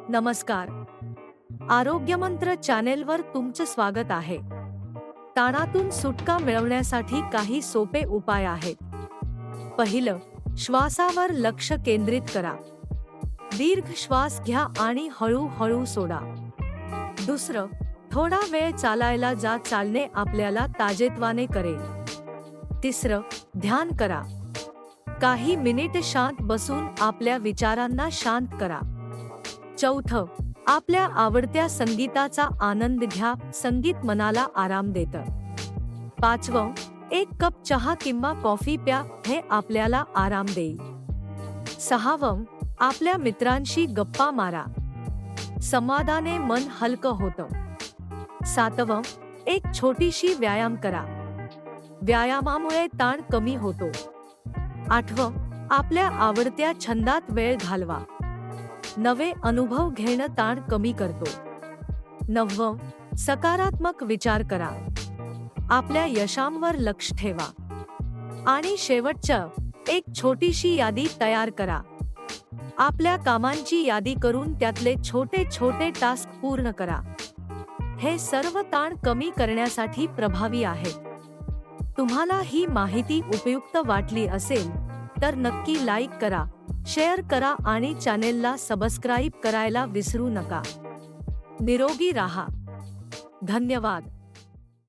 नमस्कार. आरोग्यमंत्र चॅनेलवर तुमचं स्वागत आहे. ताणातून सुटका मिळवण्यासाठी काही सोपे उपाय आहेत. पहिलं, श्वासावर लक्ष केंद्रित करा. दीर्घ श्वास घ्या आणि हळूहळू सोडा. दुसरं, थोडा वेळ चालायला जा. चालणे आपल्याला ताजेतवाने करेल. तिसरं, ध्यान करा. काही मिनिट शांत बसून आपल्या विचारांना शांत करा. चौथं, आपल्या आवडत्या संगीताचा आनंद घ्या. संगीत मनाला आराम देतं. पाचवं, एक कप चहा किंवा कॉफी प्या. हे आपल्याला आराम देईल. सहावं, आपल्या मित्रांशी गप्पा मारा. संवादाने मन हलकं होतं. सातवं, एक छोटीशी व्यायाम करा. व्यायामामुळे ताण कमी होतो. आठवं, आपल्या आवडत्या छंदात वेळ घालवा. नवे अनुभव घेणं ताण कमी करतो. नववं, सकारात्मक विचार करा. आपल्या यशांवर लक्ष ठेवा. आणि शेवटचं, एक छोटीशी यादी तयार करा. आपल्या कामांची यादी करून त्यातले छोटे छोटे टास्क पूर्ण करा. हे सर्व ताण कमी करण्यासाठी प्रभावी आहेत. तुम्हाला ही माहिती उपयुक्त वाटली असेल तर नक्की लाईक करा, शेअर करा आणि चॅनेलला सबस्क्राईब करायला विसरू नका. निरोगी राहा. धन्यवाद.